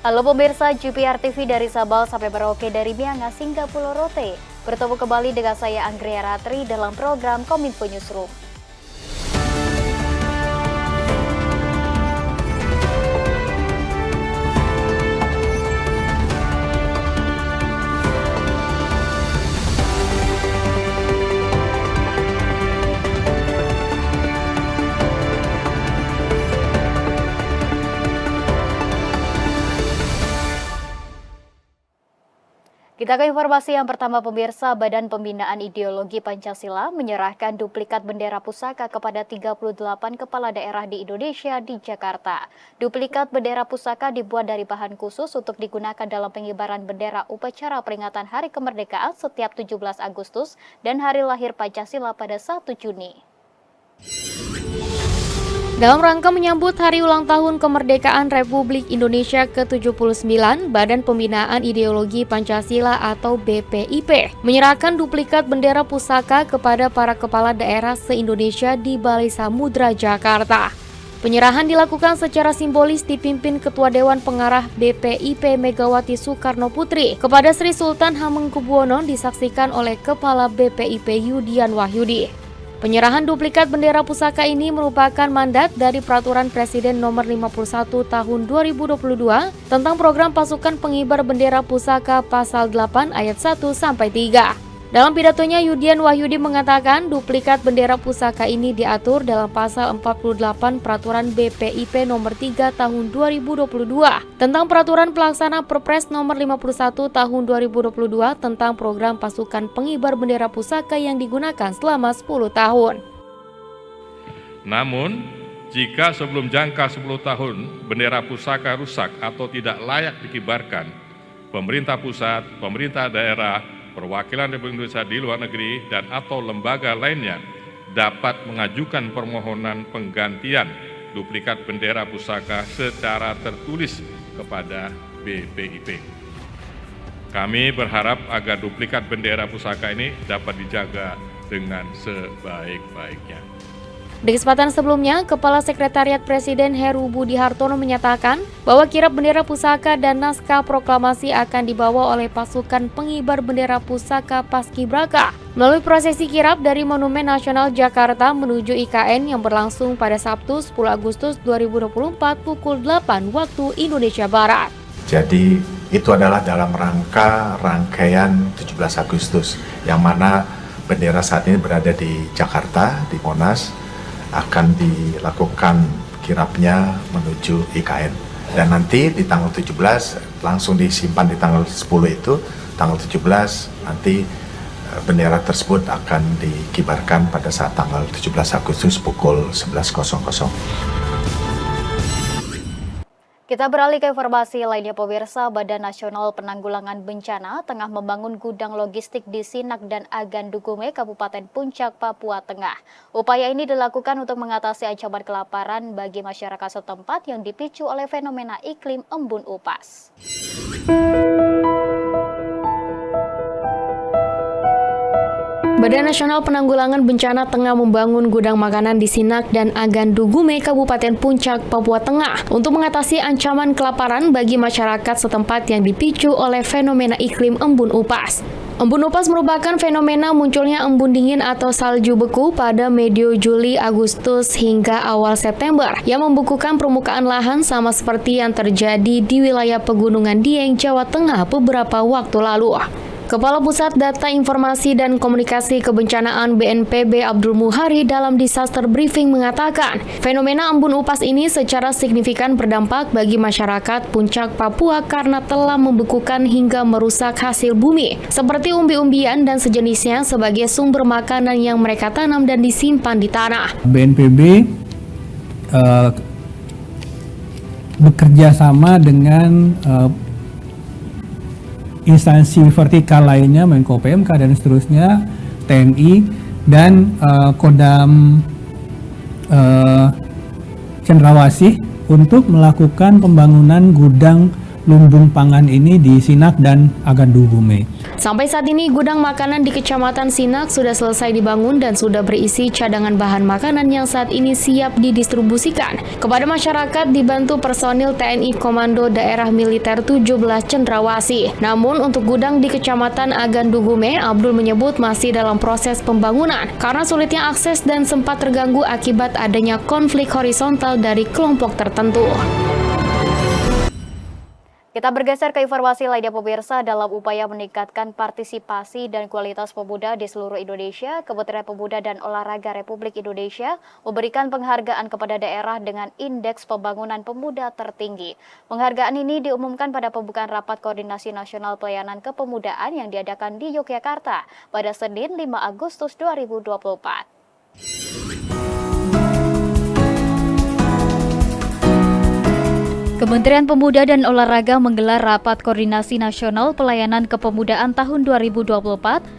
Halo pemirsa GPR TV dari Sabal sampai Merauke, dari Miangas hingga Pulau Rote. Bertemu kembali dengan saya Anggria Ratri dalam program Kominfo Newsroom. Kita ke informasi yang pertama pemirsa, Badan Pembinaan Ideologi Pancasila menyerahkan duplikat bendera pusaka kepada 38 kepala daerah di Indonesia di Jakarta. Duplikat bendera pusaka dibuat dari bahan khusus untuk digunakan dalam pengibaran bendera upacara peringatan Hari Kemerdekaan setiap 17 Agustus dan Hari Lahir Pancasila pada 1 Juni. Dalam rangka menyambut Hari Ulang Tahun Kemerdekaan Republik Indonesia ke-79, Badan Pembinaan Ideologi Pancasila atau BPIP menyerahkan duplikat bendera pusaka kepada para kepala daerah se-Indonesia di Balai Samudra, Jakarta. Penyerahan dilakukan secara simbolis dipimpin Ketua Dewan Pengarah BPIP Megawati Soekarno Putri kepada Sri Sultan Hamengkubuwono, disaksikan oleh Kepala BPIP Yudian Wahyudi. Penyerahan duplikat bendera pusaka ini merupakan mandat dari Peraturan Presiden Nomor 51 Tahun 2022 tentang Program Pasukan Pengibar Bendera Pusaka Pasal 8 Ayat 1-3. Dalam pidatonya, Yudian Wahyudi mengatakan duplikat bendera pusaka ini diatur dalam Pasal 48 Peraturan BPIP Nomor 3 Tahun 2022 tentang Peraturan Pelaksana Perpres Nomor 51 Tahun 2022 tentang Program Pasukan Pengibar Bendera Pusaka yang digunakan selama 10 tahun. Namun, jika sebelum jangka 10 tahun bendera pusaka rusak atau tidak layak dikibarkan, pemerintah pusat, pemerintah daerah, perwakilan Republik Indonesia di luar negeri, dan atau lembaga lainnya dapat mengajukan permohonan penggantian duplikat bendera pusaka secara tertulis kepada BPIP. Kami berharap agar duplikat bendera pusaka ini dapat dijaga dengan sebaik-baiknya. Di kesempatan sebelumnya, Kepala Sekretariat Presiden Heru Budi Hartono menyatakan bahwa kirap bendera pusaka dan naskah proklamasi akan dibawa oleh pasukan pengibar bendera pusaka Paskibraka melalui prosesi kirap dari Monumen Nasional Jakarta menuju IKN yang berlangsung pada Sabtu 10 Agustus 2024 pukul 8 waktu Indonesia Barat. Jadi itu adalah dalam rangkaian 17 Agustus yang mana bendera saat ini berada di Jakarta, di Monas, akan dilakukan kirapnya menuju IKN. Dan nanti di tanggal 17 langsung disimpan di tanggal 10 itu, tanggal 17 nanti bendera tersebut akan dikibarkan pada saat tanggal 17 Agustus pukul 11.00. Kita beralih ke informasi lainnya pemirsa, Badan Nasional Penanggulangan Bencana tengah membangun gudang logistik di Sinak dan Agan Dugume, Kabupaten Puncak, Papua Tengah. Upaya ini dilakukan untuk mengatasi ancaman kelaparan bagi masyarakat setempat yang dipicu oleh fenomena iklim embun upas. Badan Nasional Penanggulangan Bencana tengah membangun gudang makanan di Sinak dan Agan Dugume, Kabupaten Puncak, Papua Tengah untuk mengatasi ancaman kelaparan bagi masyarakat setempat yang dipicu oleh fenomena iklim embun upas. Embun upas merupakan fenomena munculnya embun dingin atau salju beku pada medio Juli, Agustus hingga awal September yang membukukan permukaan lahan sama seperti yang terjadi di wilayah Pegunungan Dieng, Jawa Tengah beberapa waktu lalu. Kepala Pusat Data Informasi dan Komunikasi Kebencanaan BNPB Abdul Muhari dalam disaster briefing mengatakan, fenomena embun upas ini secara signifikan berdampak bagi masyarakat Puncak Papua karena telah membekukan hingga merusak hasil bumi, seperti umbi-umbian dan sejenisnya sebagai sumber makanan yang mereka tanam dan disimpan di tanah. BNPB bekerja sama dengan instansi vertikal lainnya, Menko PMK dan seterusnya, TNI dan Kodam Cendrawasih untuk melakukan pembangunan gudang lumbung pangan ini di Sinak dan Agandugume. Sampai saat ini gudang makanan di Kecamatan Sinak sudah selesai dibangun dan sudah berisi cadangan bahan makanan yang saat ini siap didistribusikan kepada masyarakat dibantu personil TNI Komando Daerah Militer 17 Cendrawasih. Namun untuk gudang di Kecamatan Agandugume, Abdul menyebut masih dalam proses pembangunan karena sulitnya akses dan sempat terganggu akibat adanya konflik horizontal dari kelompok tertentu. Kita bergeser ke informasi lainnya pemirsa. Dalam upaya meningkatkan partisipasi dan kualitas pemuda di seluruh Indonesia, Kementerian Pemuda dan Olahraga Republik Indonesia memberikan penghargaan kepada daerah dengan indeks pembangunan pemuda tertinggi. Penghargaan ini diumumkan pada pembukaan Rapat Koordinasi Nasional Pelayanan Kepemudaan yang diadakan di Yogyakarta pada Senin 5 Agustus 2024. Kementerian Pemuda dan Olahraga menggelar Rapat Koordinasi Nasional Pelayanan Kepemudaan tahun 2024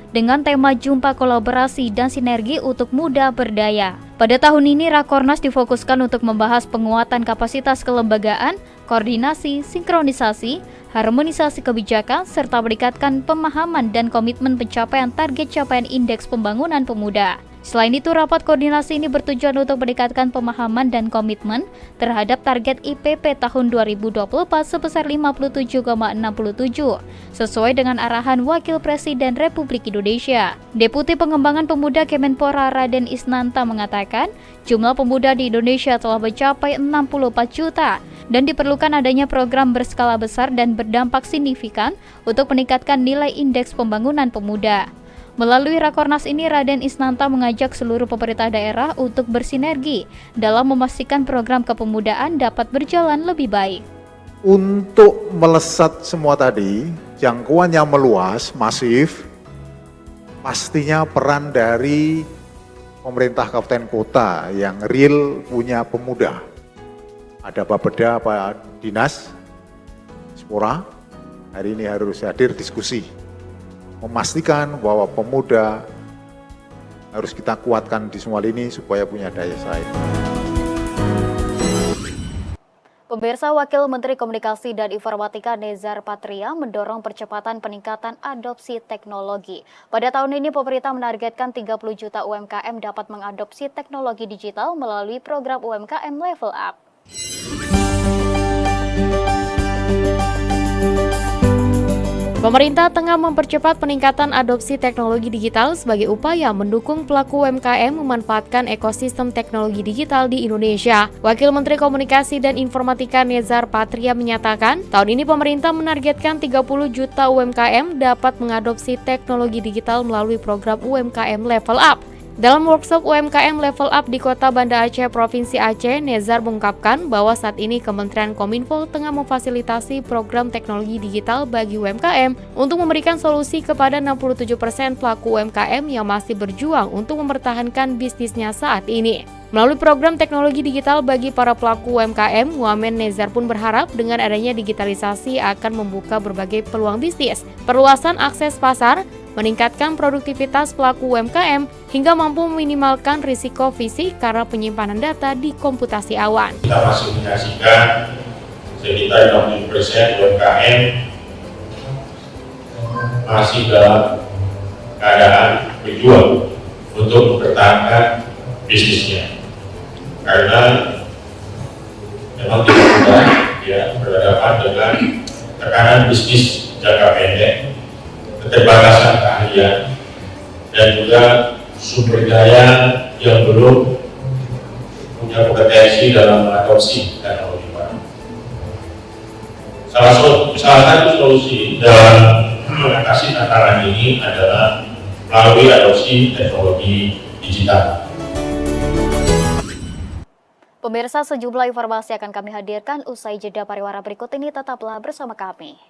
dengan tema Jumpa Kolaborasi dan Sinergi untuk Muda Berdaya. Pada tahun ini, Rakornas difokuskan untuk membahas penguatan kapasitas kelembagaan, koordinasi, sinkronisasi, harmonisasi kebijakan, serta meningkatkan pemahaman dan komitmen pencapaian target capaian indeks pembangunan pemuda. Selain itu, rapat koordinasi ini bertujuan untuk meningkatkan pemahaman dan komitmen terhadap target IPP tahun 2024 sebesar 57,67, sesuai dengan arahan Wakil Presiden Republik Indonesia. Deputi Pengembangan Pemuda Kemenpora Raden Isnanta mengatakan, jumlah pemuda di Indonesia telah mencapai 64 juta dan diperlukan adanya program berskala besar dan berdampak signifikan untuk meningkatkan nilai indeks pembangunan pemuda. Melalui Rakornas ini, Raden Isnanta mengajak seluruh pemerintah daerah untuk bersinergi dalam memastikan program kepemudaan dapat berjalan lebih baik. Untuk melesat semua tadi, jangkauannya meluas, masif, pastinya peran dari pemerintah kabupaten kota yang real punya pemuda. Ada Bapeda, Pak Dinas, Spora, hari ini harus hadir diskusi. Memastikan bahwa pemuda harus kita kuatkan di semua lini supaya punya daya saing. Pemirsa, Wakil Menteri Komunikasi dan Informatika Nezar Patria mendorong percepatan peningkatan adopsi teknologi. Pada tahun ini, pemerintah menargetkan 30 juta UMKM dapat mengadopsi teknologi digital melalui program UMKM Level Up. Pemerintah tengah mempercepat peningkatan adopsi teknologi digital sebagai upaya mendukung pelaku UMKM memanfaatkan ekosistem teknologi digital di Indonesia. Wakil Menteri Komunikasi dan Informatika Nezar Patria menyatakan, tahun ini pemerintah menargetkan 30 juta UMKM dapat mengadopsi teknologi digital melalui program UMKM Level Up. Dalam workshop UMKM Level Up di Kota Banda Aceh, Provinsi Aceh, Nezar mengungkapkan bahwa saat ini Kementerian Kominfo tengah memfasilitasi program teknologi digital bagi UMKM untuk memberikan solusi kepada 67% pelaku UMKM yang masih berjuang untuk mempertahankan bisnisnya saat ini. Melalui program teknologi digital bagi para pelaku UMKM, Wamen Nezar pun berharap dengan adanya digitalisasi akan membuka berbagai peluang bisnis, perluasan akses pasar, meningkatkan produktivitas pelaku UMKM, hingga mampu meminimalkan risiko fisik karena penyimpanan data di komputasi awan. Kita masih menyaksikan sekitar 60% UMKM masih dalam keadaan berjuang untuk mempertahankan bisnisnya. Karena memang tidak mudah berhadapan dengan tekanan bisnis jangka pendek, keterbatasan keahlian, dan juga sumber daya yang belum punya kompetensi dalam mengadopsi teknologi baru. Salah satu solusi dalam mengatasi tantangan ini adalah melalui adopsi teknologi digital. Pemirsa, sejumlah informasi akan kami hadirkan usai jeda pariwara berikut ini, tetaplah bersama kami.